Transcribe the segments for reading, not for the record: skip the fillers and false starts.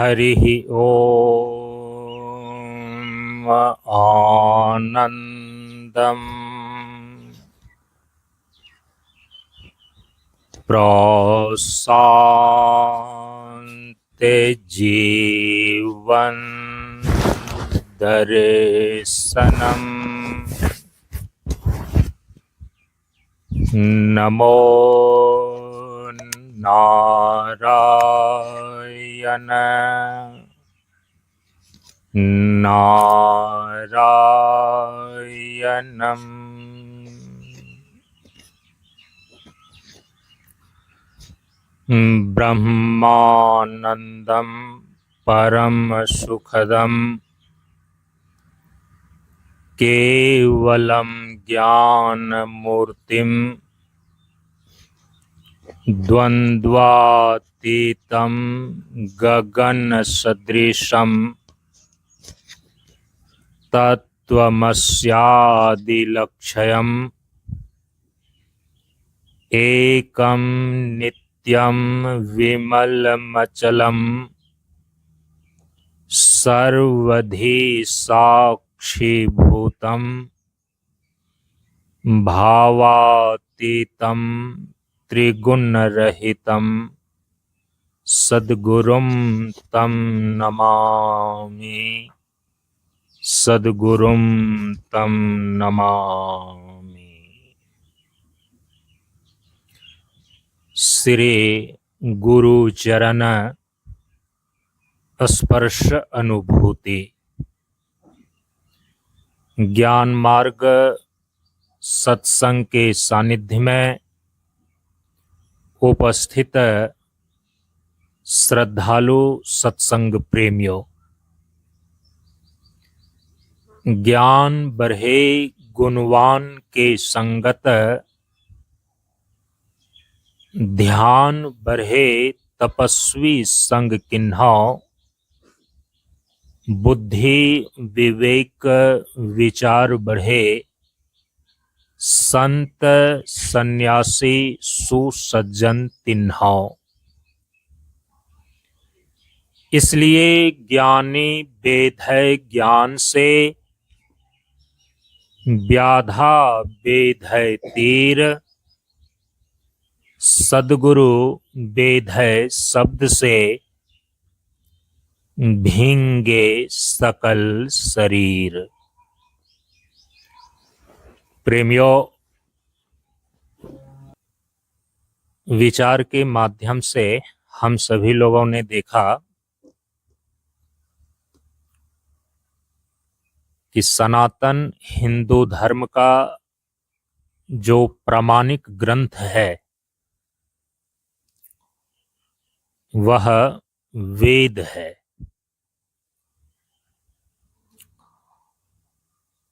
हरिः ॐ आनन्दम् प्रशान्ते जीवन दर्शनम् नमो नारायण नारायणम् ब्रह्मानंदं परम सुखदं केवलं ज्ञानमूर्तिं द्वन्द्वातीतं गगनसदृशं तत्त्वमस्यादिलक्ष्यम् एकं नित्यं विमलमचलं सर्वधी साक्षीभूतं भावातीतं त्रिगुणरहितं सद्गुरुं तं नमामि सद्गुरुं तं नमामि। श्री गुरु चरण स्पर्श अनुभूति ज्ञान मार्ग सत्संग के सानिध्य में उपस्थित श्रद्धालु सत्संग प्रेमियों, ज्ञान बढ़े गुणवान के संगत ध्यान बढ़े तपस्वी संग किन्हौ बुद्धि विवेक विचार बढ़े संत सन्यासी सुसज्जन तिन्हौ। इसलिए ज्ञानी वेद है ज्ञान से व्याधा वेद है तीर सद्गुरु वेद है शब्द से भींगे सकल शरीर। प्रेमियों, विचार के माध्यम से हम सभी लोगों ने देखा कि सनातन हिंदू धर्म का जो प्रामाणिक ग्रंथ है वह वेद है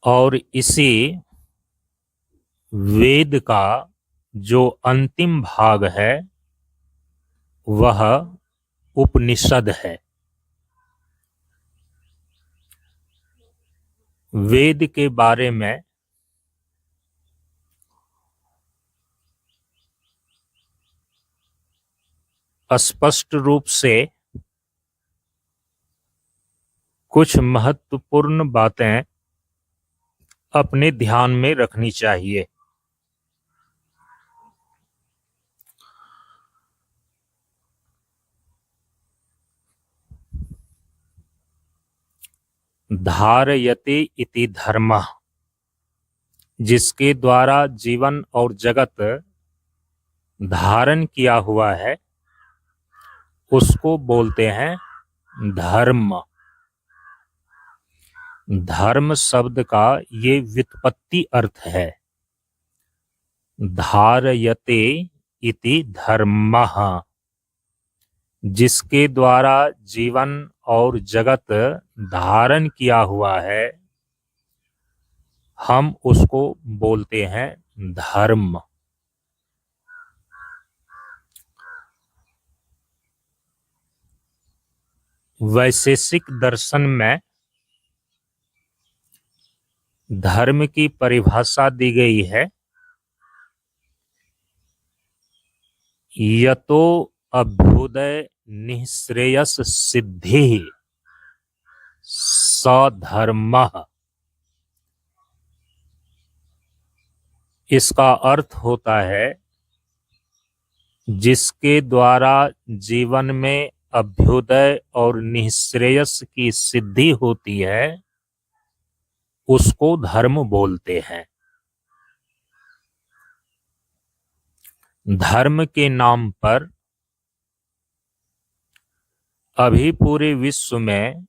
और इसी वेद का जो अंतिम भाग है वह उपनिषद है। वेद के बारे में स्पष्ट रूप से कुछ महत्वपूर्ण बातें अपने ध्यान में रखनी चाहिए। धारयते इति धर्मः, जिसके द्वारा जीवन और जगत धारण किया हुआ है उसको बोलते हैं धर्म। धर्म शब्द का ये व्युत्पत्ति अर्थ है। धारयते इति धर्मः, जिसके द्वारा जीवन और जगत धारण किया हुआ है हम उसको बोलते हैं धर्म। वैशेषिक दर्शन में धर्म की परिभाषा दी गई है, यतो अभ्युदय निःश्रेयस सिद्धि सधर्मः। इसका अर्थ होता है जिसके द्वारा जीवन में अभ्युदय और निःश्रेयस की सिद्धि होती है उसको धर्म बोलते हैं। धर्म के नाम पर अभी पूरे विश्व में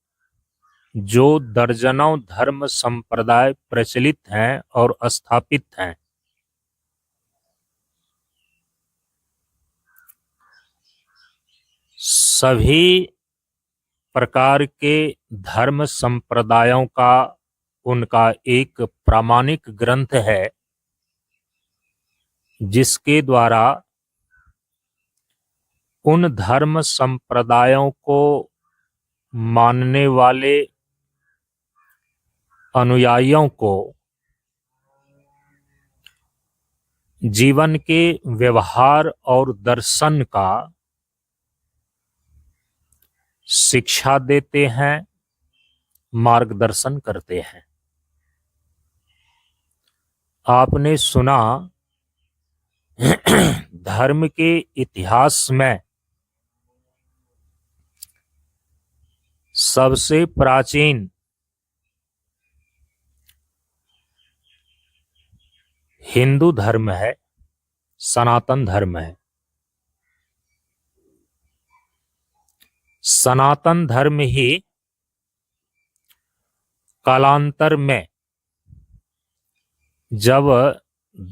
जो दर्जनों धर्म संप्रदाय प्रचलित हैं और स्थापित हैं, सभी प्रकार के धर्म संप्रदायों का उनका एक प्रामाणिक ग्रंथ है जिसके द्वारा उन धर्म संप्रदायों को मानने वाले अनुयायियों को जीवन के व्यवहार और दर्शन का शिक्षा देते हैं, मार्गदर्शन करते हैं। आपने सुना धर्म के इतिहास में सबसे प्राचीन हिंदू धर्म है, सनातन धर्म है। सनातन धर्म ही कालांतर में जब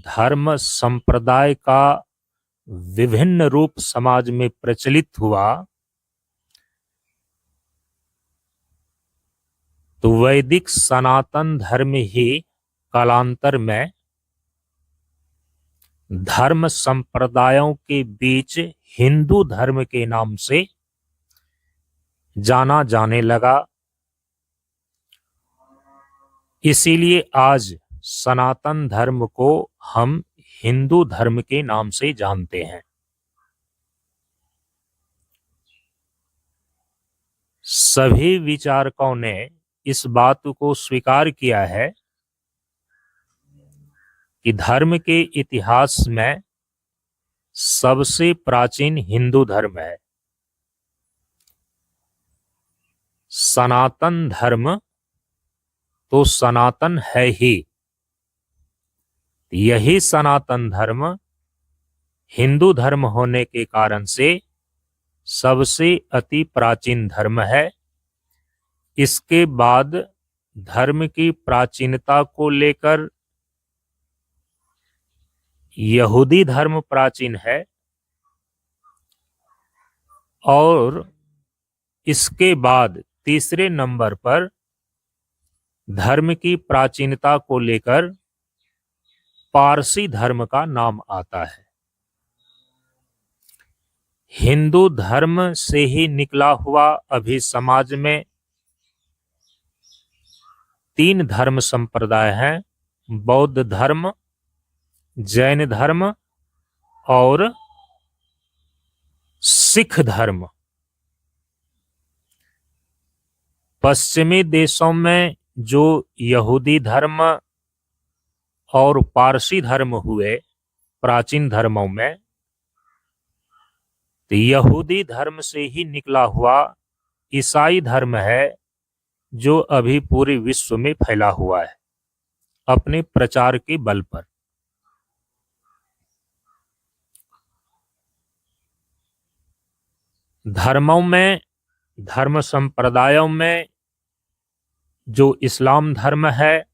धर्म संप्रदाय का विभिन्न रूप समाज में प्रचलित हुआ तो वैदिक सनातन धर्म ही कालांतर में धर्म संप्रदायों के बीच हिंदू धर्म के नाम से जाना जाने लगा। इसीलिए आज सनातन धर्म को हम हिंदू धर्म के नाम से जानते हैं। सभी विचारकों ने इस बात को स्वीकार किया है कि धर्म के इतिहास में सबसे प्राचीन हिंदू धर्म है। सनातन धर्म तो सनातन है ही, यही सनातन धर्म हिंदू धर्म होने के कारण से सबसे अति प्राचीन धर्म है। इसके बाद धर्म की प्राचीनता को लेकर यहूदी धर्म प्राचीन है और इसके बाद तीसरे नंबर पर धर्म की प्राचीनता को लेकर पारसी धर्म का नाम आता है। हिंदू धर्म से ही निकला हुआ अभी समाज में 3 धर्म संप्रदाय हैं, बौद्ध धर्म, जैन धर्म और सिख धर्म। पश्चिमी देशों में जो यहूदी धर्म और पारसी धर्म हुए प्राचीन धर्मों में, तो यहूदी धर्म से ही निकला हुआ ईसाई धर्म है जो अभी पूरे विश्व में फैला हुआ है अपने प्रचार के बल पर। धर्मों में, धर्म संप्रदायों में जो इस्लाम धर्म है,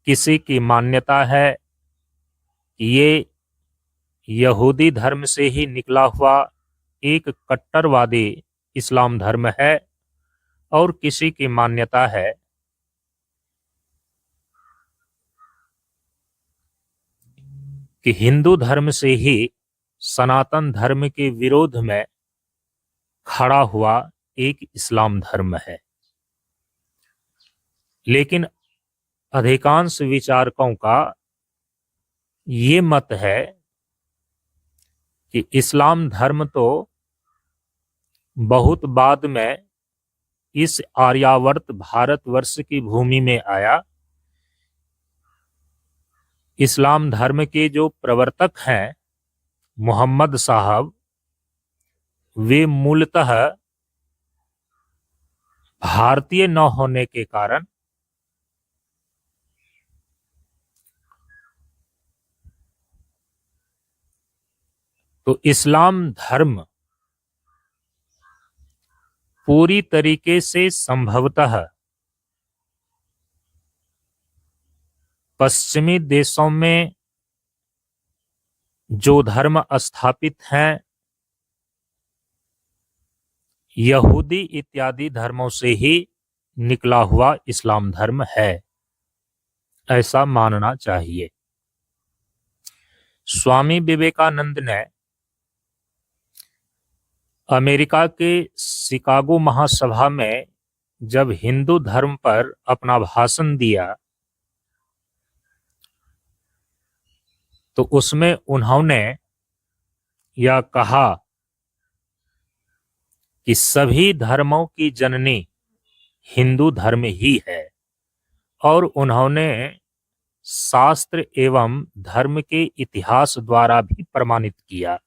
किसी की मान्यता है कि ये यहूदी धर्म से ही निकला हुआ एक कट्टरवादी इस्लाम धर्म है, और किसी की मान्यता है कि हिंदू धर्म से ही सनातन धर्म के विरोध में खड़ा हुआ एक इस्लाम धर्म है। लेकिन अधिकांश विचारकों का ये मत है कि इस्लाम धर्म तो बहुत बाद में इस आर्यावर्त भारतवर्ष की भूमि में आया। इस्लाम धर्म के जो प्रवर्तक हैं मोहम्मद साहब, वे मूलतः भारतीय न होने के कारण तो इस्लाम धर्म पूरी तरीके से संभवतः पश्चिमी देशों में जो धर्म स्थापित हैं, यहूदी इत्यादि धर्मों से ही निकला हुआ इस्लाम धर्म है, ऐसा मानना चाहिए। स्वामी विवेकानंद ने अमेरिका के शिकागो महासभा में जब हिंदू धर्म पर अपना भाषण दिया तो उसमें उन्होंने यह कहा कि सभी धर्मों की जननी हिंदू धर्म ही है, और उन्होंने शास्त्र एवं धर्म के इतिहास द्वारा भी प्रमाणित किया।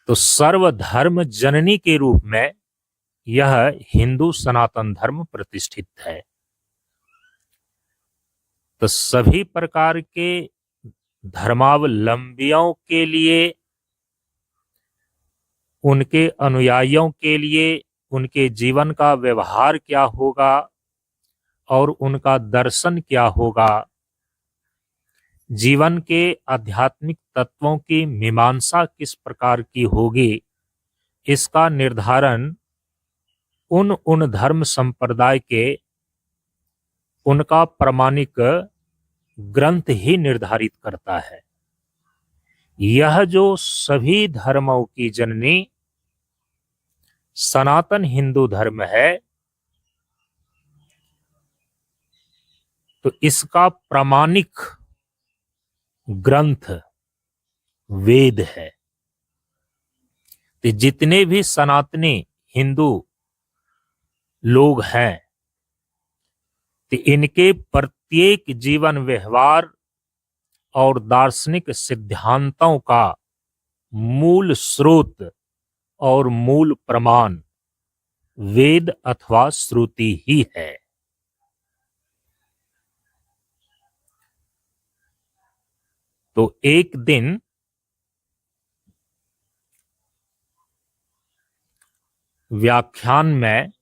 तो सर्वधर्म जननी के रूप में यह हिंदू सनातन धर्म प्रतिष्ठित है। तो सभी प्रकार के धर्मावलंबियों के लिए, उनके अनुयायियों के लिए उनके जीवन का व्यवहार क्या होगा और उनका दर्शन क्या होगा, जीवन के आध्यात्मिक तत्वों की मीमांसा किस प्रकार की होगी, इसका निर्धारण उन धर्म संप्रदाय के उनका प्रमाणिक ग्रंथ ही निर्धारित करता है। यह जो सभी धर्मों की जननी सनातन हिंदू धर्म है, तो इसका प्रामाणिक ग्रंथ वेद है। तो जितने भी सनातनी हिंदू लोग हैं, तो इनके प्रत्येक जीवन व्यवहार और दार्शनिक सिद्धांतों का मूल स्रोत और मूल प्रमाण वेद अथवा श्रुति ही है। तो एक दिन व्याख्यान में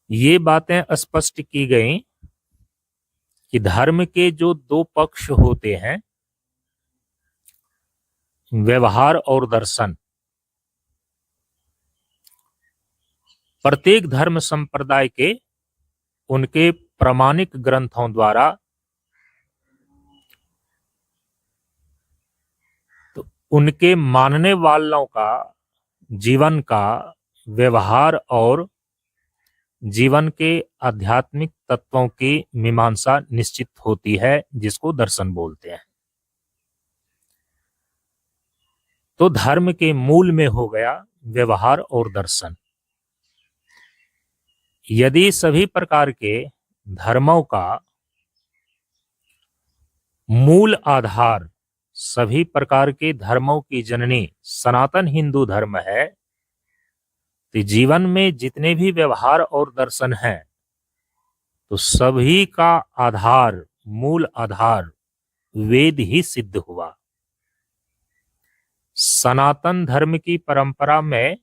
ये बातें स्पष्ट की गई कि धर्म के जो दो पक्ष होते हैं, व्यवहार और दर्शन, प्रत्येक धर्म संप्रदाय के उनके प्रामाणिक ग्रंथों द्वारा तो उनके मानने वालों का जीवन का व्यवहार और जीवन के आध्यात्मिक तत्वों की मीमांसा निश्चित होती है, जिसको दर्शन बोलते हैं। तो धर्म के मूल में हो गया व्यवहार और दर्शन। यदि सभी प्रकार के धर्मों का मूल आधार, सभी प्रकार के धर्मों की जननी सनातन हिंदू धर्म है, तो जीवन में जितने भी व्यवहार और दर्शन हैं, तो सभी का आधार, मूल आधार वेद ही सिद्ध हुआ। सनातन धर्म की परंपरा में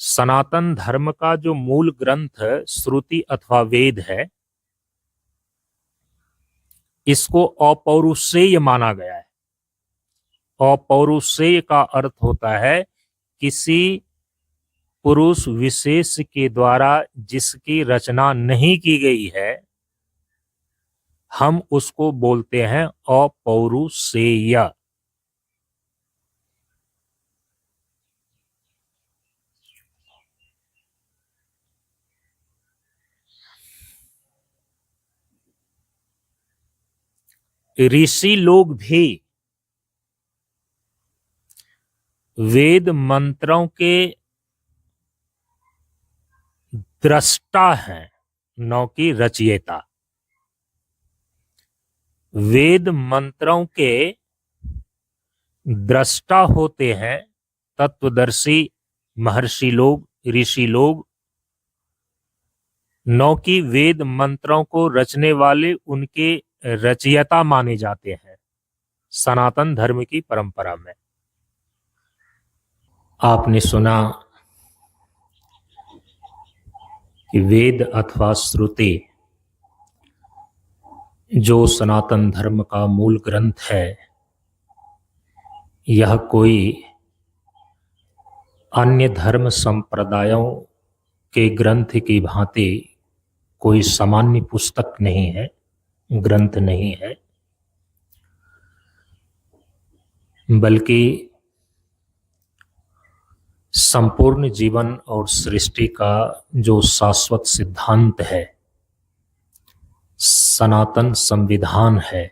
सनातन धर्म का जो मूल ग्रंथ श्रुति अथवा वेद है, इसको अपौरुषेय माना गया है। अपौरुषेय का अर्थ होता है किसी पुरुष विशेष के द्वारा जिसकी रचना नहीं की गई है, हम उसको बोलते हैं अपौरुषेय। ऋषि लोग भी वेद मंत्रों के दृष्टा हैं, न कि रचयिता। वेद मंत्रों के दृष्टा होते हैं तत्वदर्शी महर्षि लोग, ऋषि लोग, न कि वेद मंत्रों को रचने वाले उनके रचयिता माने जाते हैं सनातन धर्म की परंपरा में। आपने सुना कि वेद अथवा श्रुति जो सनातन धर्म का मूल ग्रंथ है, यह कोई अन्य धर्म संप्रदायों के ग्रंथ की भांति कोई सामान्य पुस्तक नहीं है, ग्रंथ नहीं है, बल्कि संपूर्ण जीवन और सृष्टि का जो शाश्वत सिद्धांत है, सनातन संविधान है,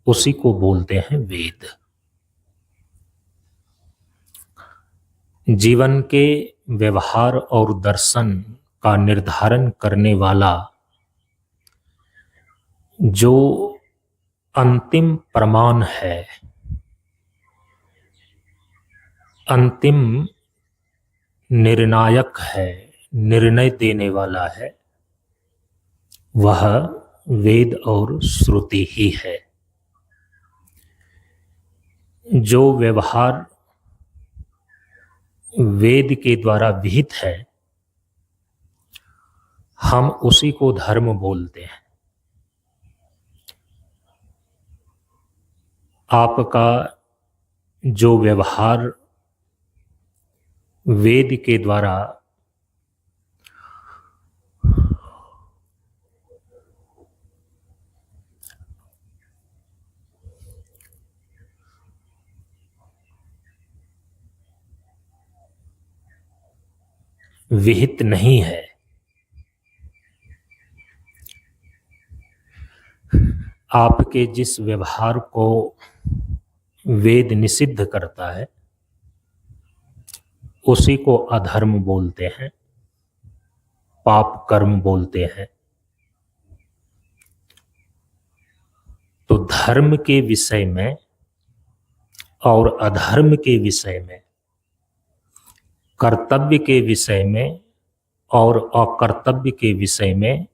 उसी को बोलते हैं वेद। जीवन के व्यवहार और दर्शन का निर्धारण करने वाला जो अंतिम प्रमाण है, अंतिम निर्णायक है, निर्णय देने वाला है, वह वेद और श्रुति ही है। जो व्यवहार वेद के द्वारा विहित है, हम उसी को धर्म बोलते हैं। आपका जो व्यवहार वेद के द्वारा विहित नहीं है, आपके जिस व्यवहार को वेद निषिद्ध करता है, उसी को अधर्म बोलते हैं, पाप कर्म बोलते हैं। तो धर्म के विषय में और अधर्म के विषय में, कर्तव्य के विषय में और अकर्तव्य के विषय में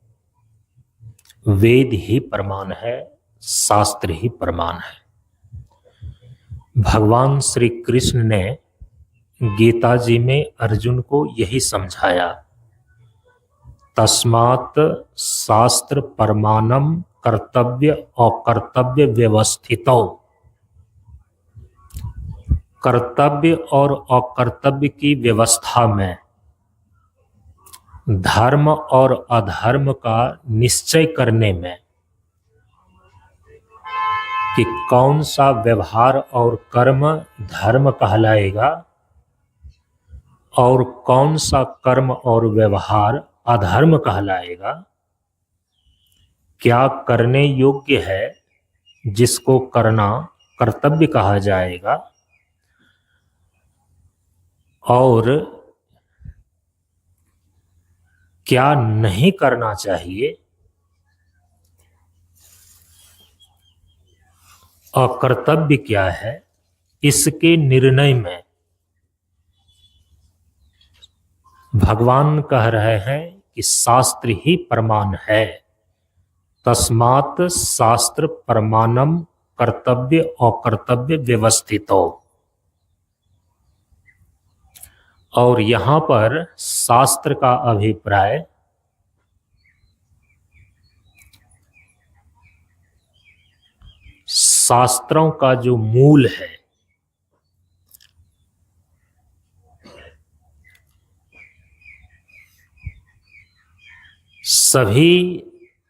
वेद ही प्रमाण है, शास्त्र ही प्रमाण है। भगवान श्री कृष्ण ने गीता जी में अर्जुन को यही समझाया, तस्मात् शास्त्र प्रमाणम कर्तव्य अकर्तव्य व्यवस्थितौ। कर्तव्य और अकर्तव्य की व्यवस्था में धर्म और अधर्म का निश्चय करने में कि कौन सा व्यवहार और कर्म धर्म कहलाएगा और कौन सा कर्म और व्यवहार अधर्म कहलाएगा, क्या करने योग्य है जिसको करना कर्तव्य कहा जाएगा और क्या नहीं करना चाहिए, अकर्तव्य क्या है, इसके निर्णय में भगवान कह रहे हैं कि शास्त्र ही प्रमाण है। तस्मात् शास्त्र प्रमाणम कर्तव्य अकर्तव्य व्यवस्थितो। और यहां पर शास्त्र का अभिप्राय शास्त्रों का जो मूल है, सभी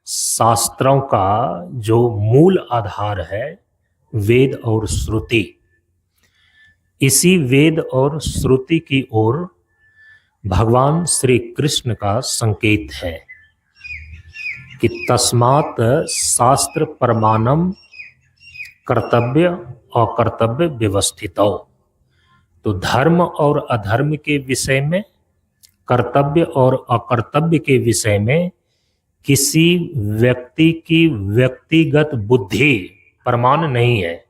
शास्त्रों का जो मूल आधार है वेद और श्रुति, इसी वेद और श्रुति की ओर भगवान श्री कृष्ण का संकेत है। कि तस्मात् शास्त्र प्रमाणम कर्तव्य अकर्तव्य व्यवस्थितौ। तो धर्म और अधर्म के विषय में, कर्तव्य और अकर्तव्य के विषय में किसी व्यक्ति की व्यक्तिगत बुद्धि प्रमाण नहीं है,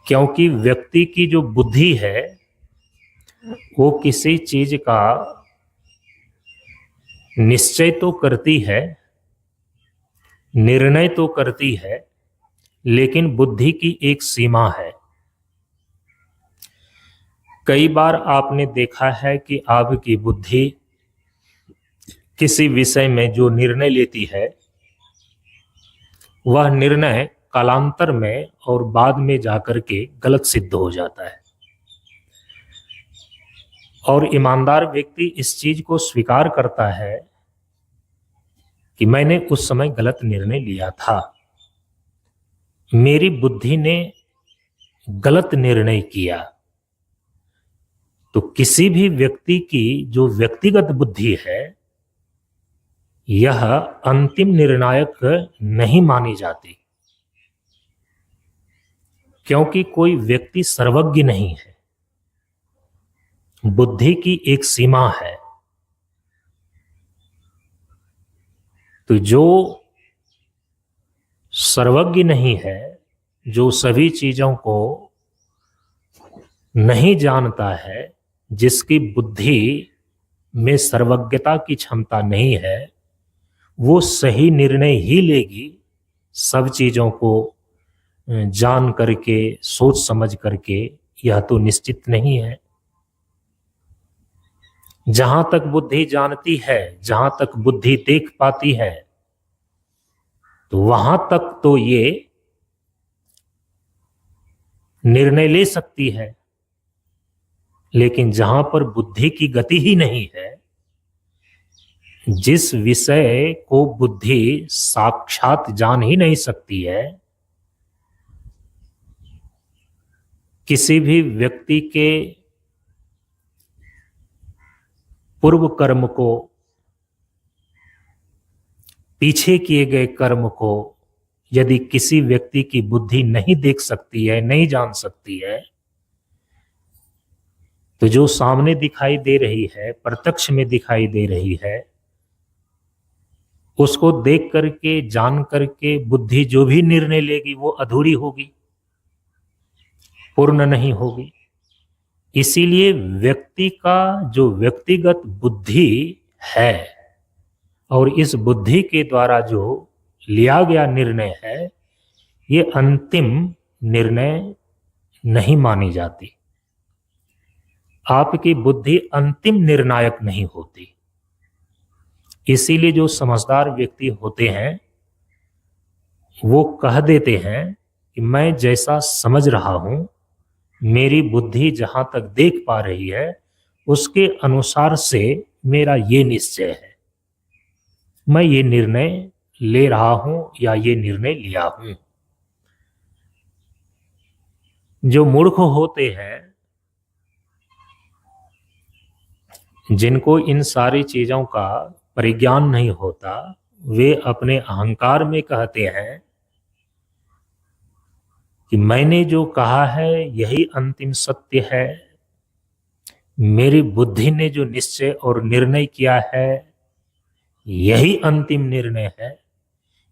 क्योंकि व्यक्ति की जो बुद्धि है वो किसी चीज का निश्चय तो करती है, निर्णय तो करती है, लेकिन बुद्धि की एक सीमा है। कई बार आपने देखा है कि आपकी बुद्धि किसी विषय में जो निर्णय लेती है वह निर्णय कालांतर में और बाद में जाकर के गलत सिद्ध हो जाता है, और ईमानदार व्यक्ति इस चीज को स्वीकार करता है कि मैंने उस समय गलत निर्णय लिया था, मेरी बुद्धि ने गलत निर्णय किया। तो किसी भी व्यक्ति की जो व्यक्तिगत बुद्धि है यह अंतिम निर्णायक नहीं मानी जाती, क्योंकि कोई व्यक्ति सर्वज्ञ नहीं है। बुद्धि की एक सीमा है। तो जो सर्वज्ञ नहीं है, जो सभी चीजों को नहीं जानता है, जिसकी बुद्धि में सर्वज्ञता की क्षमता नहीं है, वो सही निर्णय ही लेगी सब चीजों को जान करके, सोच समझ करके, यह तो निश्चित नहीं है। जहां तक बुद्धि जानती है, जहां तक बुद्धि देख पाती है, तो वहां तक तो ये निर्णय ले सकती है, लेकिन जहां पर बुद्धि की गति ही नहीं है, जिस विषय को बुद्धि साक्षात जान ही नहीं सकती है, किसी भी व्यक्ति के पूर्व कर्म को, पीछे किए गए कर्म को यदि किसी व्यक्ति की बुद्धि नहीं देख सकती है, नहीं जान सकती है, तो जो सामने दिखाई दे रही है, प्रत्यक्ष में दिखाई दे रही है, उसको देख करके, जान करके बुद्धि जो भी निर्णय लेगी वो अधूरी होगी, पूर्ण नहीं होगी। इसीलिए व्यक्ति का जो व्यक्तिगत बुद्धि है और इस बुद्धि के द्वारा जो लिया गया निर्णय है, ये अंतिम निर्णय नहीं मानी जाती। आपकी बुद्धि अंतिम निर्णायक नहीं होती। इसीलिए जो समझदार व्यक्ति होते हैं वो कह देते हैं कि मैं जैसा समझ रहा हूं, मेरी बुद्धि जहां तक देख पा रही है, उसके अनुसार से मेरा ये निश्चय है, मैं ये निर्णय ले रहा हूं या ये निर्णय लिया हूं। जो मूर्ख होते हैं, जिनको इन सारी चीजों का परिज्ञान नहीं होता, वे अपने अहंकार में कहते हैं कि मैंने जो कहा है यही अंतिम सत्य है, मेरी बुद्धि ने जो निश्चय और निर्णय किया है यही अंतिम निर्णय है।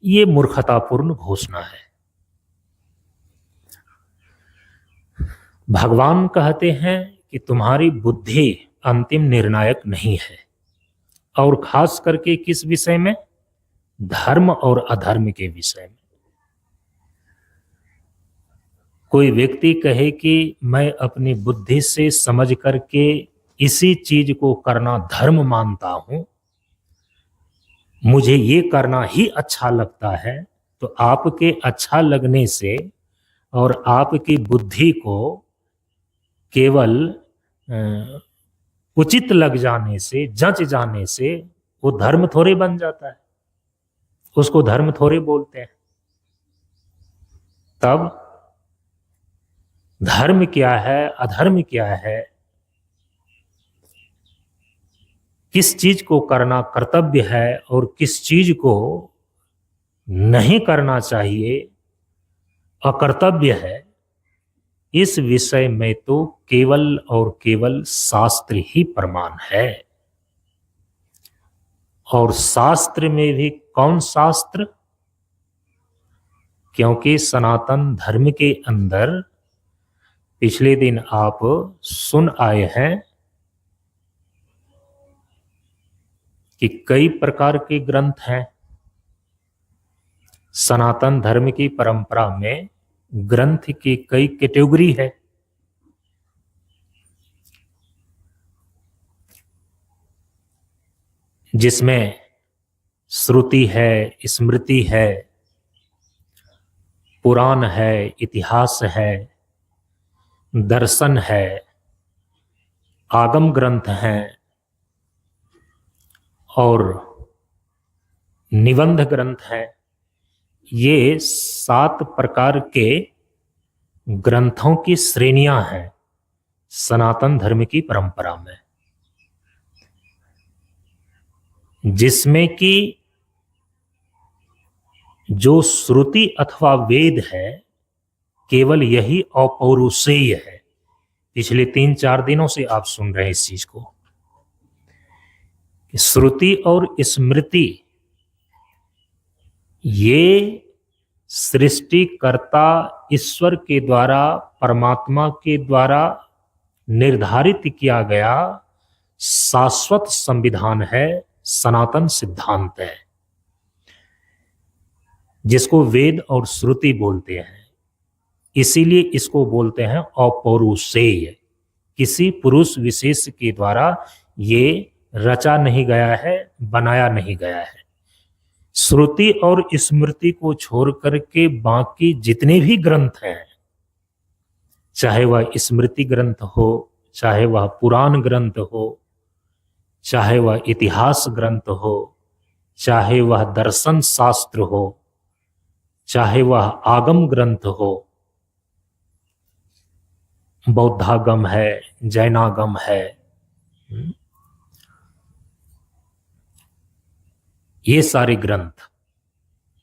ये मूर्खतापूर्ण घोषणा है। भगवान कहते हैं कि तुम्हारी बुद्धि अंतिम निर्णायक नहीं है, और खास करके किस विषय में? धर्म और अधर्म के विषय में। कोई व्यक्ति कहे कि मैं अपनी बुद्धि से समझ करके इसी चीज को करना धर्म मानता हूं, मुझे ये करना ही अच्छा लगता है, तो आपके अच्छा लगने से और आपकी बुद्धि को केवल उचित लग जाने से, जच जाने से वो धर्म थोड़े बन जाता है, उसको धर्म थोड़े बोलते हैं। तब धर्म क्या है, अधर्म क्या है, किस चीज को करना कर्तव्य है और किस चीज को नहीं करना चाहिए, अकर्तव्य है, इस विषय में तो केवल और केवल शास्त्र ही प्रमाण है। और शास्त्र में भी कौन शास्त्र? क्योंकि सनातन धर्म के अंदर पिछले दिन आप सुन आए हैं कि कई प्रकार के ग्रंथ हैं। सनातन धर्म की परंपरा में ग्रंथ की कई कैटेगरी है। जिसमें श्रुति है, स्मृति है, पुराण है, इतिहास है, दर्शन है, आगम ग्रंथ हैं और निबंध ग्रंथ हैं। ये 7 प्रकार के ग्रंथों की श्रेणियां हैं सनातन धर्म की परंपरा में, जिसमें कि जो श्रुति अथवा वेद है केवल यही अपौरुषेय है। पिछले 3-4 दिनों से आप सुन रहे हैं इस चीज को। श्रुति और स्मृति ये सृष्टिकर्ता ईश्वर के द्वारा, परमात्मा के द्वारा निर्धारित किया गया शाश्वत संविधान है, सनातन सिद्धांत है, जिसको वेद और श्रुति बोलते हैं। इसीलिए इसको बोलते हैं अपौरुषेय। किसी पुरुष विशेष के द्वारा ये रचा नहीं गया है, बनाया नहीं गया है। श्रुति और स्मृति को छोड़ करके बाकी जितने भी ग्रंथ हैं, चाहे वह स्मृति ग्रंथ हो, चाहे वह पुराण ग्रंथ हो, चाहे वह इतिहास ग्रंथ हो, चाहे वह दर्शन शास्त्र हो, चाहे वह आगम ग्रंथ हो, बौद्धागम है, जैनागम है, ये सारे ग्रंथ,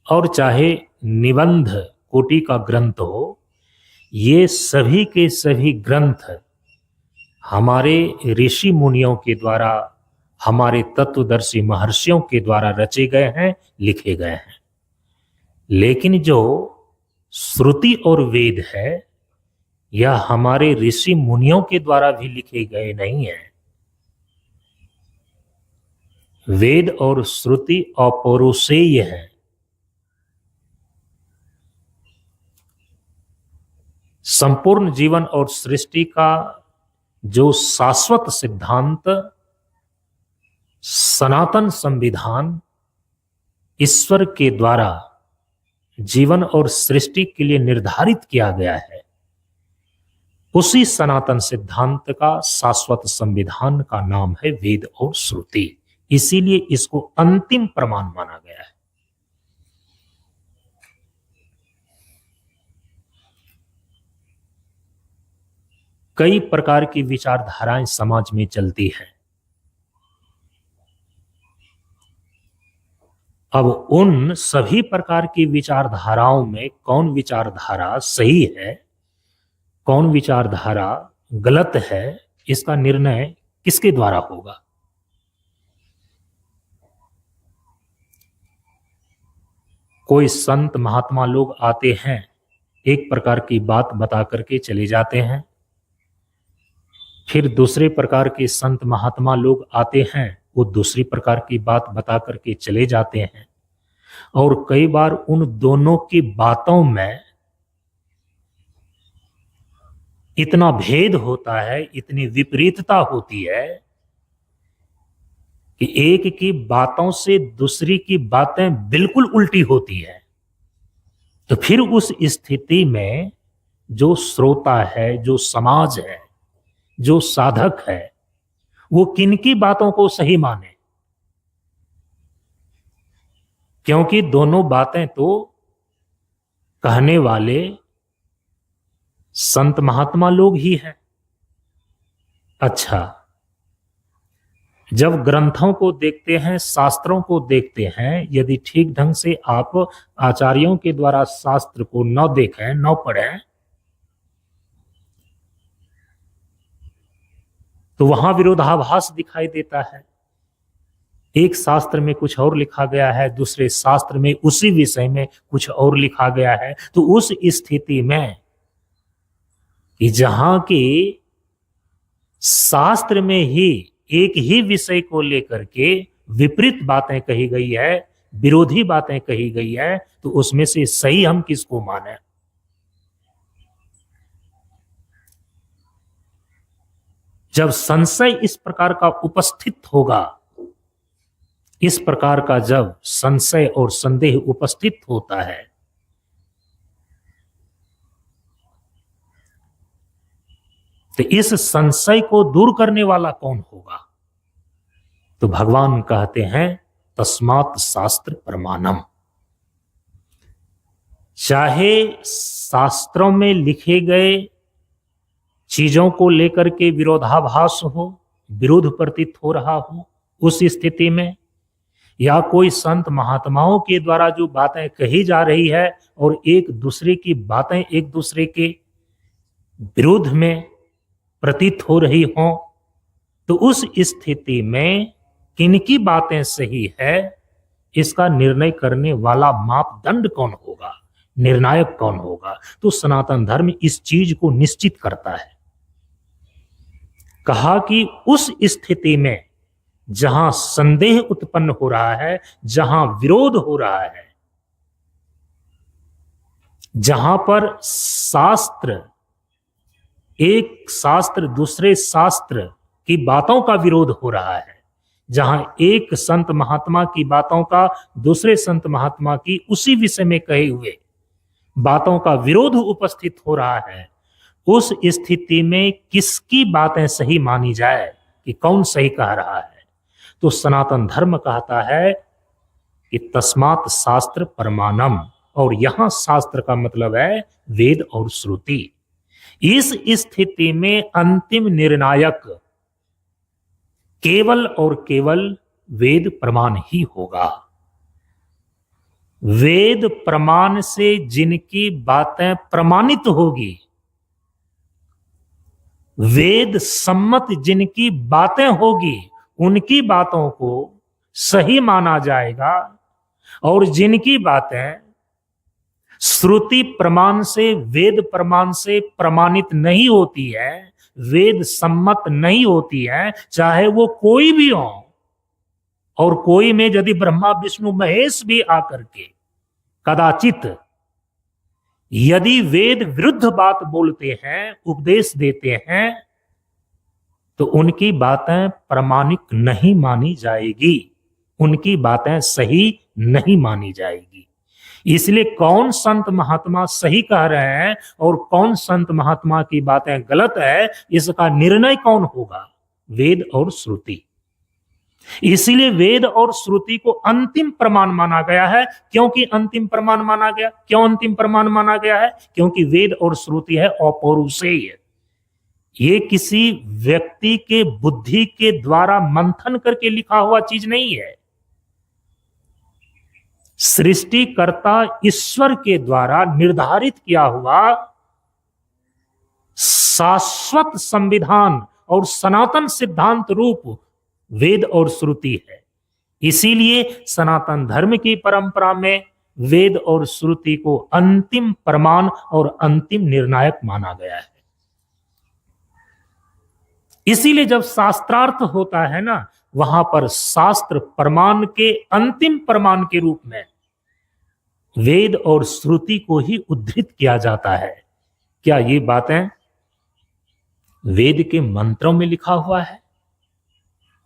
और चाहे निबंध कोटि का ग्रंथ हो, ये सभी के सभी ग्रंथ हमारे ऋषि मुनियों के द्वारा, हमारे तत्वदर्शी महर्षियों के द्वारा रचे गए हैं, लिखे गए हैं। लेकिन जो श्रुति और वेद है, यह हमारे ऋषि मुनियों के द्वारा भी लिखे गए नहीं हैं। वेद और श्रुति अपौरुषेय है। संपूर्ण जीवन और सृष्टि का जो शाश्वत सिद्धांत, सनातन संविधान ईश्वर के द्वारा जीवन और सृष्टि के लिए निर्धारित किया गया है, उसी सनातन सिद्धांत का शाश्वत संविधान का नाम है वेद और श्रुति। इसीलिए इसको अंतिम प्रमाण माना गया है। कई प्रकार की विचारधाराएं समाज में चलती हैं। अब उन सभी प्रकार की विचारधाराओं में कौन विचारधारा सही है, कौन विचारधारा गलत है, इसका निर्णय किसके द्वारा होगा? कोई संत महात्मा लोग आते हैं, एक प्रकार की बात बता करके चले जाते हैं। फिर दूसरे प्रकार के संत महात्मा लोग आते हैं, वो दूसरी प्रकार की बात बता करके चले जाते हैं। और कई बार उन दोनों की बातों में इतना भेद होता है, इतनी विपरीतता होती है कि एक की बातों से दूसरी की बातें बिल्कुल उल्टी होती है। तो फिर उस स्थिति में जो श्रोता है, जो समाज है, जो साधक है, वो किनकी बातों को सही माने? क्योंकि दोनों बातें तो कहने वाले संत महात्मा लोग ही हैं। अच्छा, जब ग्रंथों को देखते हैं, शास्त्रों को देखते हैं, यदि ठीक ढंग से आप आचार्यों के द्वारा शास्त्र को न देखें, न पढ़ें, तो वहां विरोधाभास दिखाई देता है। एक शास्त्र में कुछ और लिखा गया है, दूसरे शास्त्र में उसी विषय में कुछ और लिखा गया है। तो उस स्थिति में कि जहां की शास्त्र में ही एक ही विषय को लेकर के विपरीत बातें कही गई है, विरोधी बातें कही गई है, तो उसमें से सही हम किसको माने? जब संशय इस प्रकार का उपस्थित होगा, इस प्रकार का जब संशय और संदेह उपस्थित होता है, तो इस संशय को दूर करने वाला कौन होगा? तो भगवान कहते हैं तस्मात् शास्त्र प्रमाणम। चाहे शास्त्रों में लिखे गए चीजों को लेकर के विरोधाभास हो, विरोध प्रतीत हो रहा हो, उस स्थिति में या कोई संत महात्माओं के द्वारा जो बातें कही जा रही है और एक दूसरे की बातें एक दूसरे के विरोध में प्रतीत हो रही हो, तो उस स्थिति में किनकी बातें सही है, इसका निर्णय करने वाला मापदंड कौन होगा, निर्णायक कौन होगा? तो सनातन धर्म इस चीज को निश्चित करता है। कहा कि उस स्थिति में जहां संदेह उत्पन्न हो रहा है, जहां विरोध हो रहा है, जहां पर शास्त्र, एक शास्त्र दूसरे शास्त्र की बातों का विरोध हो रहा है, जहां एक संत महात्मा की बातों का दूसरे संत महात्मा की उसी विषय में कहे हुए बातों का विरोध उपस्थित हो रहा है, उस स्थिति में किसकी बातें सही मानी जाए कि कौन सही कह रहा है? तो सनातन धर्म कहता है कि तस्मात् शास्त्र प्रमाणम, और यहां शास्त्र का मतलब है वेद और श्रुति। इस स्थिति में अंतिम निर्णायक केवल और केवल वेद प्रमाण ही होगा। वेद प्रमाण से जिनकी बातें प्रमाणित होगी, वेद सम्मत जिनकी बातें होगी, उनकी बातों को सही माना जाएगा, और जिनकी बातें श्रुति प्रमाण से, वेद प्रमाण से प्रमाणित नहीं होती है, वेद सम्मत नहीं होती है, चाहे वो कोई भी हो, और कोई में यदि ब्रह्मा विष्णु महेश भी आकर के कदाचित यदि वेद विरुद्ध बात बोलते हैं, उपदेश देते हैं, तो उनकी बातें प्रमाणिक नहीं मानी जाएगी, उनकी बातें सही नहीं मानी जाएगी। इसलिए कौन संत महात्मा सही कह रहे हैं और कौन संत महात्मा की बातें गलत है, इसका निर्णय कौन होगा? वेद और श्रुति। इसीलिए वेद और श्रुति को अंतिम प्रमाण माना गया है। क्योंकि अंतिम प्रमाण माना गया, क्यों अंतिम प्रमाण माना गया है? क्योंकि वेद और श्रुति है अपौरुषेय, ये किसी व्यक्ति के बुद्धि के द्वारा मंथन करके लिखा हुआ चीज नहीं है। सृष्टिकर्ता ईश्वर के द्वारा निर्धारित किया हुआ शाश्वत संविधान और सनातन सिद्धांत रूप वेद और श्रुति है। इसीलिए सनातन धर्म की परंपरा में वेद और श्रुति को अंतिम प्रमाण और अंतिम निर्णायक माना गया है। इसीलिए जब शास्त्रार्थ होता है ना, वहां पर शास्त्र प्रमाण के अंतिम प्रमाण के रूप में वेद और श्रुति को ही उद्धृत किया जाता है। क्या ये बातें वेद के मंत्रों में लिखा हुआ है?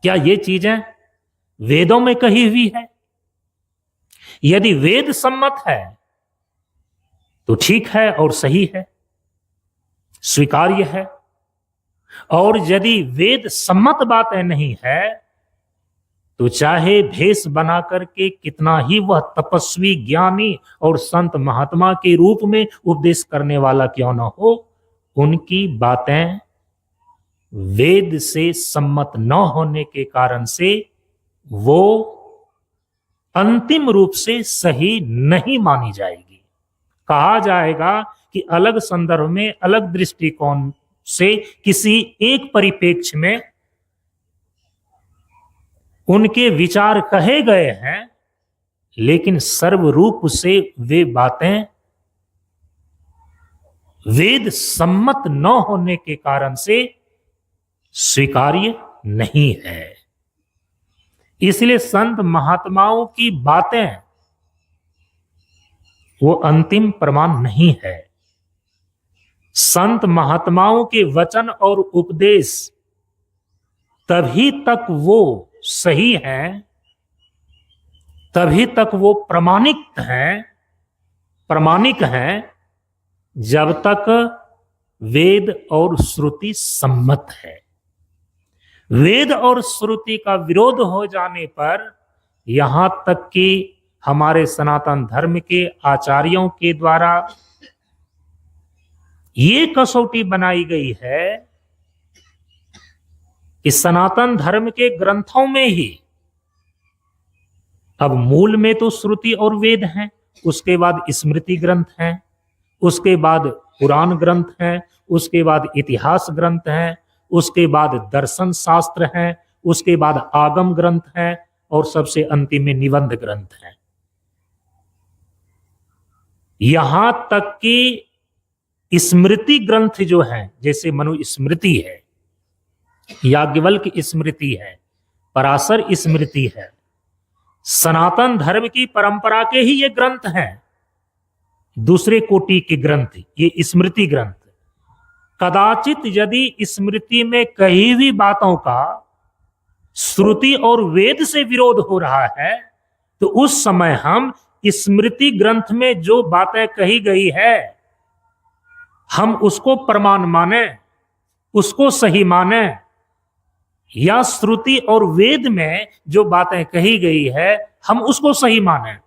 क्या ये चीजें वेदों में कही हुई है? यदि वेद सम्मत है तो ठीक है और सही है, स्वीकार्य है, और यदि वेद सम्मत बातें नहीं है तो चाहे भेष बना करके कितना ही वह तपस्वी, ज्ञानी और संत महात्मा के रूप में उपदेश करने वाला क्यों ना हो, उनकी बातें वेद से सम्मत न होने के कारण से वो अंतिम रूप से सही नहीं मानी जाएगी। कहा जाएगा कि अलग संदर्भ में, अलग दृष्टिकोण से, किसी एक परिप्रेक्ष्य में उनके विचार कहे गए हैं, लेकिन सर्वरूप से वे बातें वेद सम्मत न होने के कारण से स्वीकार्य नहीं है। इसलिए संत महात्माओं की बातें वो अंतिम प्रमाण नहीं है। संत महात्माओं के वचन और उपदेश तभी तक वो सही हैं, तभी तक वो प्रामाणिक हैं जब तक वेद और श्रुति सम्मत है। वेद और श्रुति का विरोध हो जाने पर, यहां तक कि हमारे सनातन धर्म के आचार्यों के द्वारा ये कसौटी बनाई गई है कि सनातन धर्म के ग्रंथों में ही, अब मूल में तो श्रुति और वेद हैं, उसके बाद स्मृति ग्रंथ हैं, उसके बाद पुराण ग्रंथ हैं, उसके बाद इतिहास ग्रंथ हैं, उसके बाद दर्शन शास्त्र हैं, उसके बाद आगम ग्रंथ हैं, और सबसे अंतिम में निबंध ग्रंथ हैं। यहां तक कि स्मृति ग्रंथ जो हैं, जैसे मनुस्मृति है, याज्ञवल्क्य स्मृति है, पराशर स्मृति है, सनातन धर्म की परंपरा के ही ये ग्रंथ हैं। दूसरे कोटि के ग्रंथ ये स्मृति ग्रंथ, कदाचित यदि स्मृति में कही हुई बातों का श्रुति और वेद से विरोध हो रहा है, तो उस समय हम स्मृति ग्रंथ में जो बातें कही गई है, हम उसको प्रमाण माने, उसको सही माने, या श्रुति और वेद में जो बातें कही गई है हम उसको सही माने,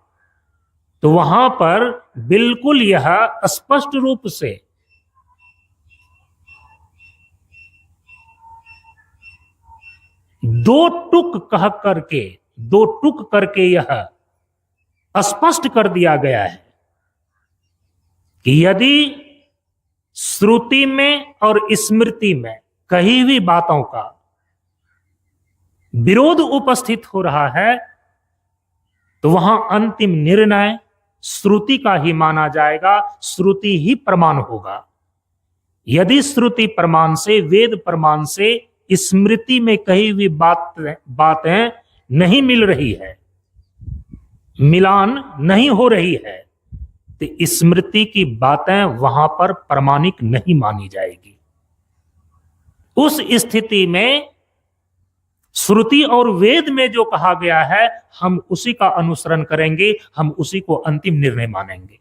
तो वहां पर बिल्कुल यह स्पष्ट रूप से दो टुक करके यह स्पष्ट कर दिया गया है कि यदि श्रुति में और स्मृति में कही हुई बातों का विरोध उपस्थित हो रहा है, तो वहां अंतिम निर्णय श्रुति का ही माना जाएगा, श्रुति ही प्रमाण होगा। यदि श्रुति प्रमाण से, वेद प्रमाण से स्मृति में कही हुई बातें नहीं मिल रही है, मिलान नहीं हो रही है, तो स्मृति की बातें वहां पर प्रमाणिक नहीं मानी जाएगी। उस स्थिति में श्रुति और वेद में जो कहा गया है, हम उसी का अनुसरण करेंगे, हम उसी को अंतिम निर्णय मानेंगे।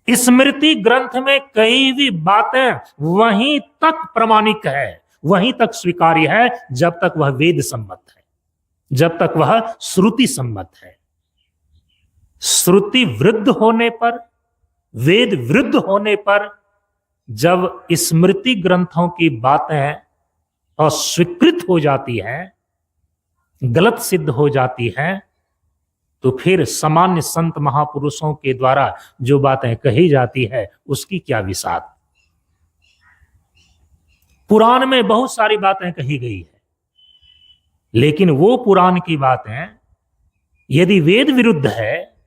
स्मृति ग्रंथ में कई भी बातें वहीं तक प्रमाणिक है, वहीं तक स्वीकार्य है, जब तक वह वेद सम्मत है, जब तक वह श्रुति सम्मत है। श्रुति वृद्ध होने पर, वेद वृद्ध होने पर, जब स्मृति ग्रंथों की बातें अस्वीकृत हो जाती है, गलत सिद्ध हो जाती है, तो फिर सामान्य संत महापुरुषों के द्वारा जो बातें कही जाती है उसकी क्या विसात। पुराण में बहुत सारी बातें कही गई है, लेकिन वो पुराण की बातें यदि वेद विरुद्ध है,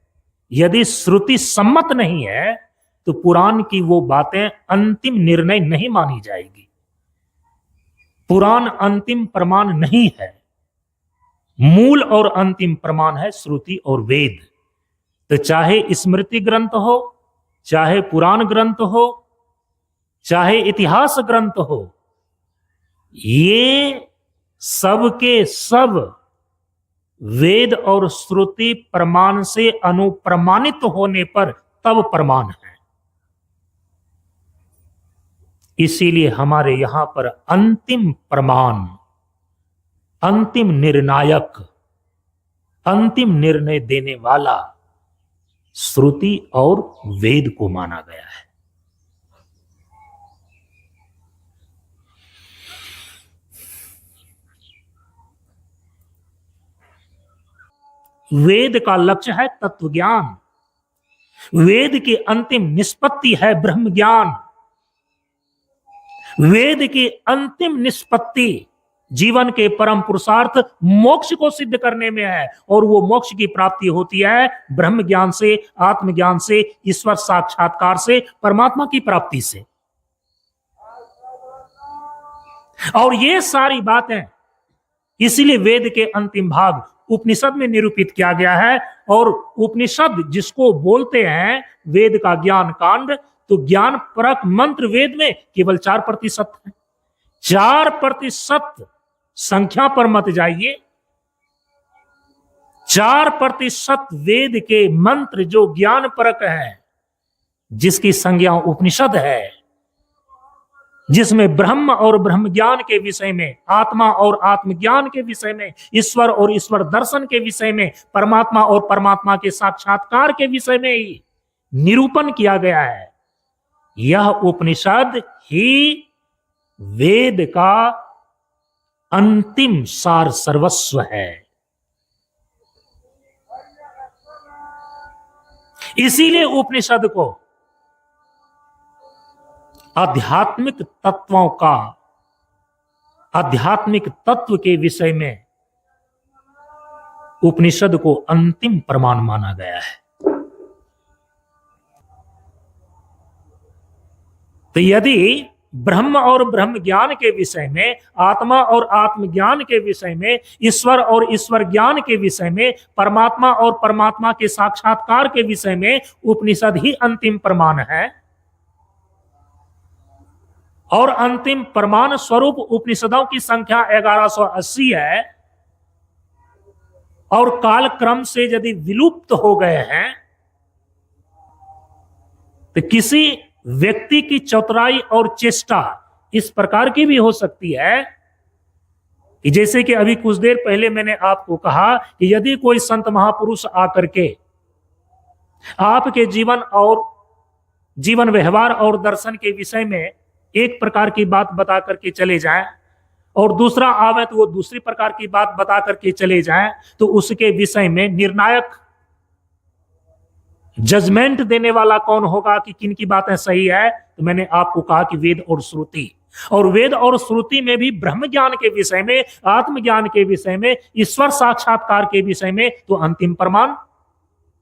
यदि श्रुति सम्मत नहीं है, तो पुराण की वो बातें अंतिम निर्णय नहीं मानी जाएगी। पुराण अंतिम प्रमाण नहीं है, मूल और अंतिम प्रमाण है श्रुति और वेद। तो चाहे स्मृति ग्रंथ हो, चाहे पुराण ग्रंथ हो, चाहे इतिहास ग्रंथ हो, ये सब के सब वेद और श्रुति प्रमाण से अनुप्रमाणित होने पर तब प्रमाण है। इसीलिए हमारे यहां पर अंतिम प्रमाण, अंतिम निर्णायक, अंतिम निर्णय देने वाला श्रुति और वेद को माना गया है। वेद का लक्ष्य है तत्व ज्ञान, वेद की अंतिम निष्पत्ति है ब्रह्म ज्ञान, वेद की अंतिम निष्पत्ति जीवन के परम पुरुषार्थ मोक्ष को सिद्ध करने में है, और वो मोक्ष की प्राप्ति होती है ब्रह्म ज्ञान से, आत्मज्ञान से, ईश्वर साक्षात्कार से, परमात्मा की प्राप्ति से। और ये सारी बातें इसीलिए वेद के अंतिम भाग उपनिषद में निरूपित किया गया है। और उपनिषद जिसको बोलते हैं वेद का ज्ञान कांड, तो ज्ञान परक मंत्र वेद में केवल 4% है। 4% संख्या पर मत जाइए, 4% वेद के मंत्र जो ज्ञान परक है, जिसकी संज्ञा उपनिषद है, जिसमें ब्रह्म और ब्रह्म ज्ञान के विषय में, आत्मा और आत्मज्ञान के विषय में, ईश्वर और ईश्वर दर्शन के विषय में, परमात्मा और परमात्मा के साक्षात्कार के विषय में ही निरूपण किया गया है। यह उपनिषद ही वेद का अंतिम सार सर्वस्व है। इसीलिए उपनिषद को आध्यात्मिक तत्वों का, आध्यात्मिक तत्व के विषय में उपनिषद को अंतिम प्रमाण माना गया है। तो यदि ब्रह्म और ब्रह्म ज्ञान के विषय में, आत्मा और आत्मज्ञान के विषय में, ईश्वर और ईश्वर ज्ञान के विषय में, परमात्मा और परमात्मा के साक्षात्कार के विषय में उपनिषद ही अंतिम प्रमाण है, और अंतिम प्रमाण स्वरूप उपनिषदों की संख्या 1180 है, और कालक्रम से यदि विलुप्त हो गए हैं, तो किसी व्यक्ति की चतुराई और चेष्टा इस प्रकार की भी हो सकती है कि जैसे कि अभी कुछ देर पहले मैंने आपको कहा कि यदि कोई संत महापुरुष आकर के आपके जीवन और जीवन व्यवहार और दर्शन के विषय में एक प्रकार की बात बता करके चले जाएं, और दूसरा आवे तो वो दूसरी प्रकार की बात बता करके चले जाएं, तो उसके विषय में निर्णायक जजमेंट देने वाला कौन होगा कि किन की बातें सही है? तो मैंने आपको कहा कि वेद और श्रुति, और वेद और श्रुति में भी ब्रह्म ज्ञान के विषय में, आत्मज्ञान के विषय में, ईश्वर साक्षात्कार के विषय में तो अंतिम प्रमाण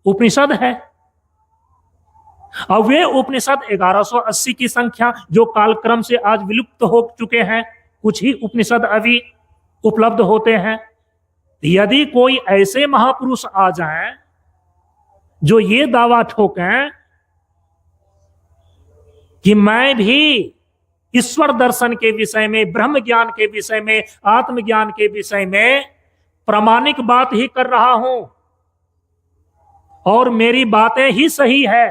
उपनिषद है। और वे उपनिषद 1180 की संख्या जो कालक्रम से आज विलुप्त हो चुके हैं, कुछ ही उपनिषद अभी उपलब्ध होते हैं। यदि कोई ऐसे महापुरुष आ जाएं जो ये दावा ठोकें कि मैं भी ईश्वर दर्शन के विषय में, ब्रह्म ज्ञान के विषय में, आत्मज्ञान के विषय में प्रामाणिक बात ही कर रहा हूं और मेरी बातें ही सही है,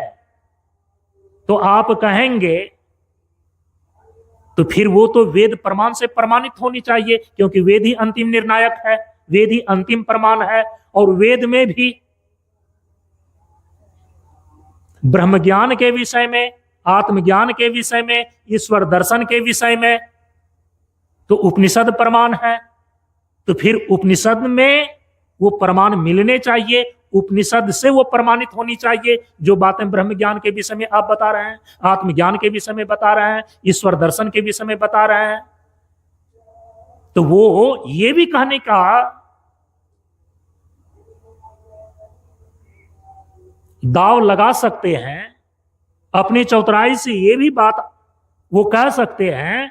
तो आप कहेंगे तो फिर वो तो वेद प्रमाण से प्रमाणित होनी चाहिए, क्योंकि वेद ही अंतिम निर्णायक है, वेद ही अंतिम प्रमाण है। और वेद में भी ब्रह्म ज्ञान के विषय में, आत्मज्ञान के विषय में, ईश्वर दर्शन के विषय में तो उपनिषद प्रमाण है। तो फिर उपनिषद में वो प्रमाण मिलने चाहिए, उपनिषद से वो प्रमाणित होनी चाहिए। जो बातें ब्रह्म ज्ञान के विषय में आप बता रहे हैं, आत्मज्ञान के विषय में बता रहे हैं, ईश्वर दर्शन के विषय में बता रहे हैं, तो वो ये भी कहने का दाव लगा सकते हैं, अपनी चौतराई से ये भी बात वो कह सकते हैं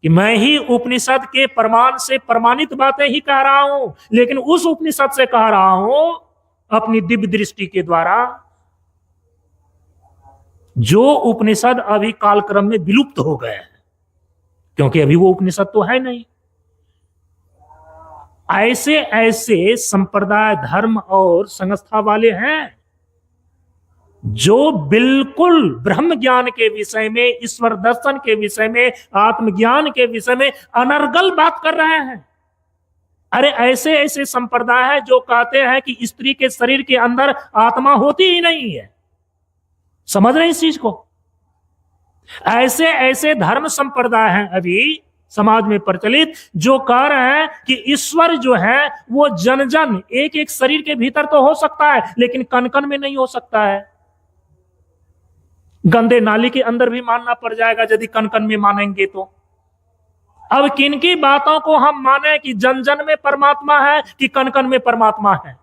कि मैं ही उपनिषद के प्रमाण से प्रमाणित बातें ही कह रहा हूं, लेकिन उस उपनिषद से कह रहा हूं अपनी दिव्य दृष्टि के द्वारा जो उपनिषद अभी कालक्रम में विलुप्त हो गए हैं, क्योंकि अभी वो उपनिषद तो है नहीं। ऐसे ऐसे संप्रदाय, धर्म और संस्था वाले हैं जो बिल्कुल ब्रह्म ज्ञान के विषय में, ईश्वर दर्शन के विषय में, आत्मज्ञान के विषय में अनर्गल बात कर रहे हैं। अरे ऐसे ऐसे संप्रदाय है जो कहते हैं कि स्त्री के शरीर के अंदर आत्मा होती ही नहीं है। समझ रहे इस चीज को? ऐसे ऐसे धर्म संप्रदाय हैं अभी समाज में प्रचलित, जो कह रहे हैं कि ईश्वर जो है वो जन जन एक एक शरीर के भीतर तो हो सकता है, लेकिन कण कण में नहीं हो सकता है। गंदे नाली के अंदर भी मानना पड़ जाएगा यदि कण कण में मानेंगे तो। अब किनकी बातों को हम माने कि जन जन में परमात्मा है कि कण कण में परमात्मा है?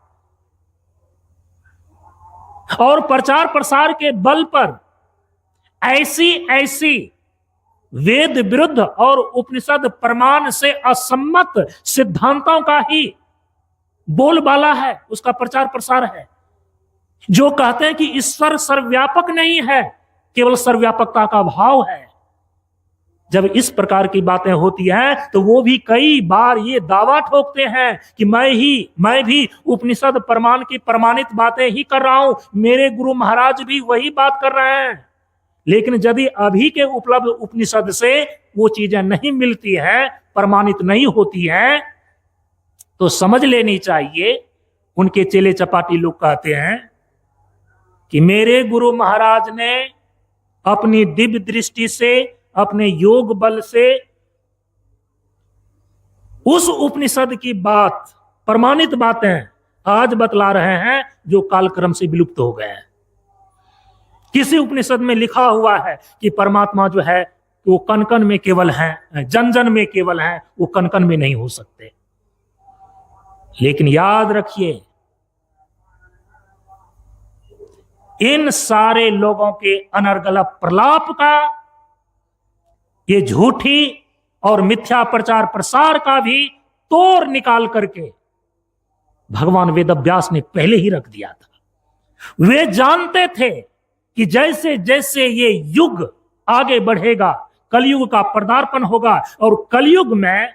और प्रचार प्रसार के बल पर ऐसी ऐसी वेद विरुद्ध और उपनिषद प्रमाण से असम्मत सिद्धांतों का ही बोलबाला है, उसका प्रचार प्रसार है, जो कहते हैं कि ईश्वर सर्वव्यापक नहीं है, केवल सर्वव्यापकता का भाव है। जब इस प्रकार की बातें होती हैं तो वो भी कई बार ये दावा ठोकते हैं कि मैं भी उपनिषद प्रमाण की प्रमाणित बातें ही कर रहा हूं, मेरे गुरु महाराज भी वही बात कर रहे हैं। लेकिन यदि अभी के उपलब्ध उपनिषद से वो चीजें नहीं मिलती है, प्रमाणित नहीं होती है, तो समझ लेनी चाहिए। उनके चेले चपाटी लोग कहते हैं कि मेरे गुरु महाराज ने अपनी दिव्य दृष्टि से, अपने योग बल से उस उपनिषद की बात, प्रमाणित बातें आज बतला रहे हैं जो कालक्रम से विलुप्त हो गए हैं। किसी उपनिषद में लिखा हुआ है कि परमात्मा जो है वो कण कण में केवल है, जन जन में केवल है, वो कण कण में नहीं हो सकते। लेकिन याद रखिए, इन सारे लोगों के अनर्गल प्रलाप का, ये झूठी और मिथ्या प्रचार प्रसार का भी तोड़ निकाल करके भगवान वेदव्यास ने पहले ही रख दिया था। वे जानते थे कि जैसे जैसे ये युग आगे बढ़ेगा, कलयुग का पदार्पण होगा, और कलयुग में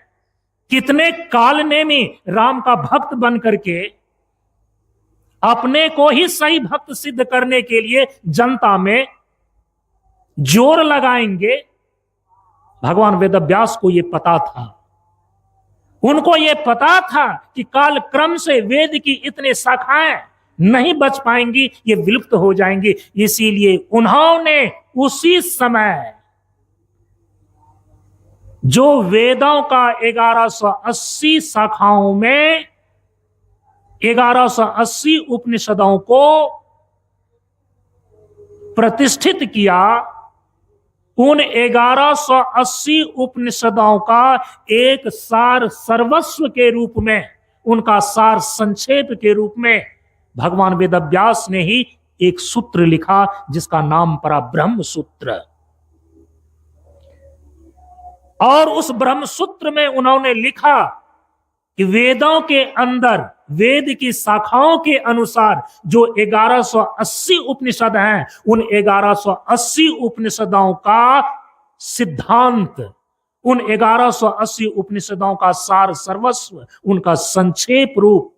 कितने कालनेमी राम का भक्त बन करके अपने को ही सही भक्त सिद्ध करने के लिए जनता में जोर लगाएंगे। भगवान वेदव्यास को यह पता था, उनको यह पता था कि काल क्रम से वेद की इतने शाखाएं नहीं बच पाएंगी, ये विलुप्त हो जाएंगी। इसीलिए उन्होंने उसी समय जो वेदों का 1180 शाखाओं में 1180 उपनिषदों को प्रतिष्ठित किया, उन 1180 उपनिषदों का एक सार सर्वस्व के रूप में, उनका सार संक्षेप के रूप में भगवान वेदव्यास ने ही एक सूत्र लिखा जिसका नाम पड़ा ब्रह्म सूत्र। और उस ब्रह्म सूत्र में उन्होंने लिखा कि वेदों के अंदर, वेद की शाखाओं के अनुसार जो 1180 उपनिषद हैं, उन 1180 उपनिषदों का सिद्धांत, उन 1180 उपनिषदों का सार सर्वस्व, उनका संक्षेप रूप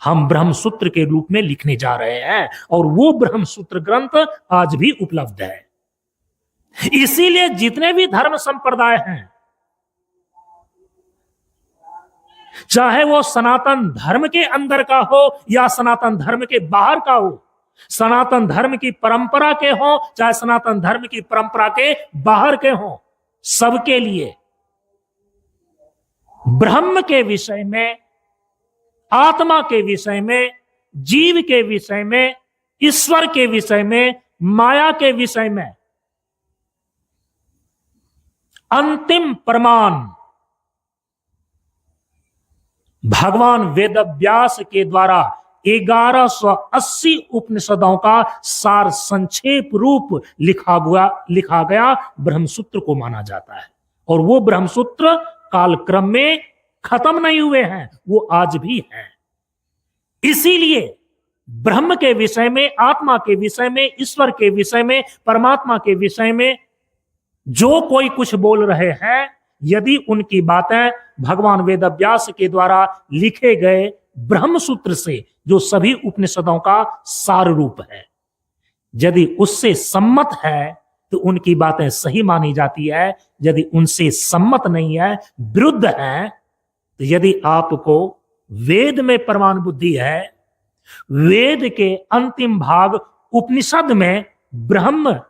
हम ब्रह्मसूत्र के रूप में लिखने जा रहे हैं। और वो ब्रह्मसूत्र ग्रंथ आज भी उपलब्ध है। इसीलिए जितने भी धर्म संप्रदाय हैं, चाहे वो सनातन धर्म के अंदर का हो या सनातन धर्म के बाहर का हो, सनातन धर्म की परंपरा के हो चाहे सनातन धर्म की परंपरा के बाहर के हो, सबके लिए ब्रह्म के विषय में, आत्मा के विषय में, जीव के विषय में, ईश्वर के विषय में, माया के विषय में अंतिम प्रमाण भगवान वेदव्यास के द्वारा 1180 उपनिषदों का सार संक्षेप रूप लिखा गया ब्रह्मसूत्र को माना जाता है। और वो ब्रह्मसूत्र कालक्रम में खत्म नहीं हुए हैं, वो आज भी हैं। इसीलिए ब्रह्म के विषय में, आत्मा के विषय में, ईश्वर के विषय में, परमात्मा के विषय में जो कोई कुछ बोल रहे हैं, यदि उनकी बातें भगवान वेदव्यास के द्वारा लिखे गए ब्रह्मसूत्र से, जो सभी उपनिषदों का सार रूप है, यदि उससे सम्मत है तो उनकी बातें सही मानी जाती है। यदि उनसे सम्मत नहीं है, विरुद्ध है, तो यदि आपको वेद में प्रमाण बुद्धि है, वेद के अंतिम भाग उपनिषद में ब्रह्म,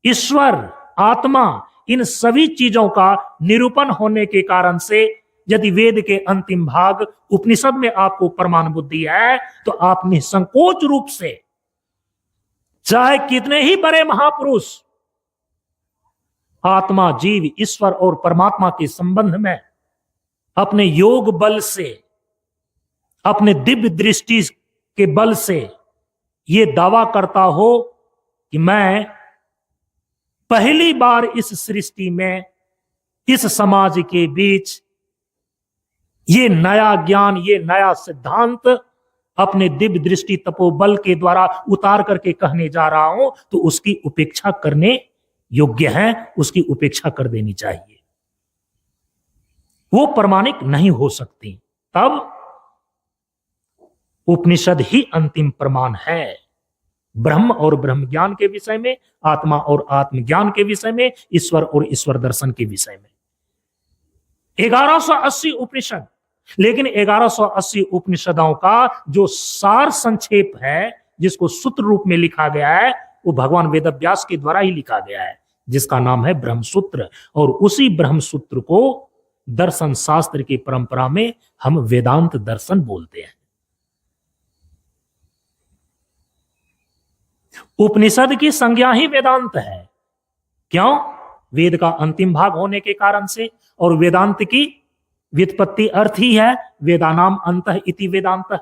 ईश्वर, आत्मा, इन सभी चीजों का निरूपण होने के कारण से यदि वेद के अंतिम भाग उपनिषद में आपको प्रमाण बुद्धि है तो आप निसंकोच रूप से, चाहे कितने ही बड़े महापुरुष आत्मा, जीव, ईश्वर और परमात्मा के संबंध में अपने योग बल से, अपने दिव्य दृष्टि के बल से यह दावा करता हो कि मैं पहली बार इस सृष्टि में, इस समाज के बीच ये नया ज्ञान, ये नया सिद्धांत अपने दिव्य दृष्टि तपोबल के द्वारा उतार करके कहने जा रहा हूं, तो उसकी उपेक्षा करने योग्य है, उसकी उपेक्षा कर देनी चाहिए। वो प्रमाणिक नहीं हो सकती। तब उपनिषद ही अंतिम प्रमाण है ब्रह्म और ब्रह्म ज्ञान के विषय में, आत्मा और आत्मज्ञान के विषय में, ईश्वर और ईश्वर दर्शन के विषय में। 1180 उपनिषद, लेकिन 1180 उपनिषदों का जो सार संक्षेप है, जिसको सूत्र रूप में लिखा गया है, वो भगवान वेदव्यास के द्वारा ही लिखा गया है, जिसका नाम है ब्रह्मसूत्र। और उसी ब्रह्मसूत्र को दर्शन शास्त्र की परंपरा में हम वेदांत दर्शन बोलते हैं। उपनिषद की संज्ञा ही वेदांत है। क्यों? वेद का अंतिम भाग होने के कारण से, और वेदांत की व्युत्पत्ति अर्थ ही है वेदानाम अंतः इति वेदांत।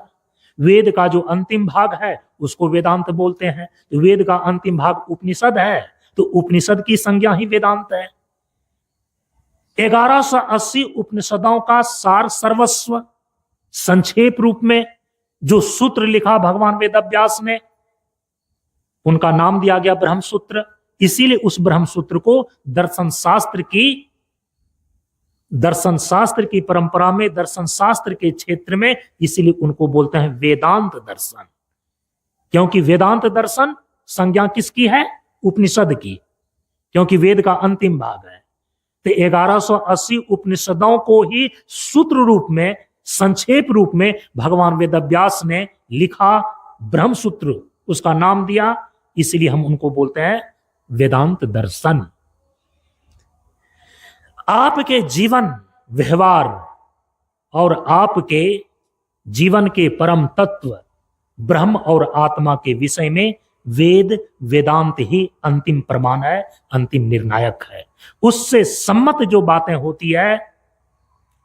वेद का जो अंतिम भाग है उसको वेदांत बोलते हैं। तो वेद का अंतिम भाग उपनिषद है, तो उपनिषद की संज्ञा ही वेदांत है। 1180 उपनिषदों का सार सर्वस्व संक्षेप रूप में जो सूत्र लिखा भगवान वेदव्यास ने, उनका नाम दिया गया ब्रह्मसूत्र। इसीलिए उस ब्रह्मसूत्र को दर्शन शास्त्र की परंपरा में, दर्शन शास्त्र के क्षेत्र में, इसीलिए उनको बोलते हैं वेदांत दर्शन। क्योंकि वेदांत दर्शन संज्ञा किसकी है? उपनिषद की, क्योंकि वेद का अंतिम भाग है। तो 1180 उपनिषदों को ही सूत्र रूप में, संक्षेप रूप में भगवान वेदव्यास ने लिखा, ब्रह्मसूत्र उसका नाम दिया, इसलिए हम उनको बोलते हैं वेदांत दर्शन। आपके जीवन व्यवहार और आपके जीवन के परम तत्व ब्रह्म और आत्मा के विषय में वेदांत ही अंतिम प्रमाण है, अंतिम निर्णायक है। उससे सम्मत जो बातें होती है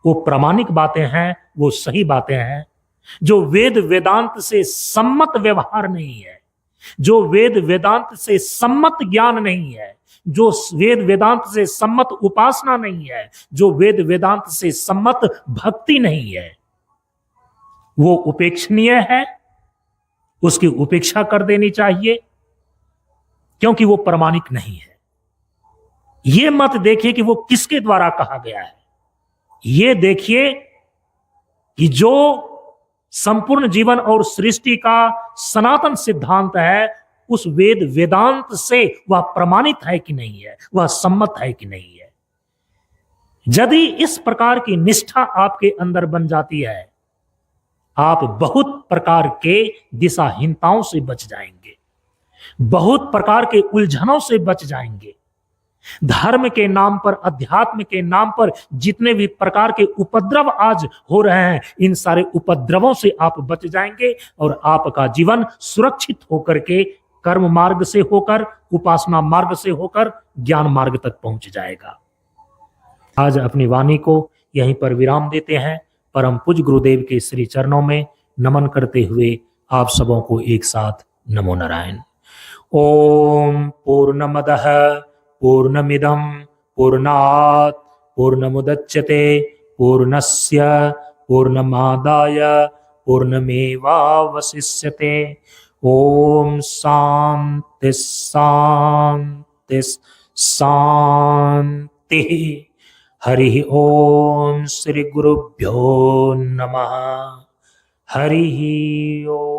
वो प्रामाणिक बातें हैं, वो सही बातें हैं। जो वेदांत से सम्मत व्यवहार नहीं है, जो वेदांत से सम्मत ज्ञान नहीं है, जो वेदांत से सम्मत उपासना नहीं है, जो वेदांत से सम्मत भक्ति नहीं है, वो उपेक्षणीय है, उसकी उपेक्षा कर देनी चाहिए, क्योंकि वो प्रामाणिक नहीं है। ये मत देखिए कि वो किसके द्वारा कहा गया है, ये देखिए कि जो संपूर्ण जीवन और सृष्टि का सनातन सिद्धांत है, उस वेदांत से वह प्रमाणित है कि नहीं है, वह सम्मत है कि नहीं है। यदि इस प्रकार की निष्ठा आपके अंदर बन जाती है, आप बहुत प्रकार के दिशाहीनताओं से बच जाएंगे, बहुत प्रकार के उलझनों से बच जाएंगे। धर्म के नाम पर, अध्यात्म के नाम पर जितने भी प्रकार के उपद्रव आज हो रहे हैं, इन सारे उपद्रवों से आप बच जाएंगे और आपका जीवन सुरक्षित होकर के कर्म मार्ग से होकर, उपासना मार्ग से होकर ज्ञान मार्ग तक पहुंच जाएगा। आज अपनी वाणी को यहीं पर विराम देते हैं। परम पूज्य गुरुदेव के श्री चरणों में नमन करते हुए आप सबों को एक साथ नमो नारायण। ओम पूर्णमदः पूर्णमिदं पूर्णात् पूर्णमुदच्यते पूर्णस्य पूर्णमादाय पूर्णमेवावशिष्यते। ओम शांति शांति शांति। हरि ओम श्री गुरुभ्यो नमः। हरि ओम।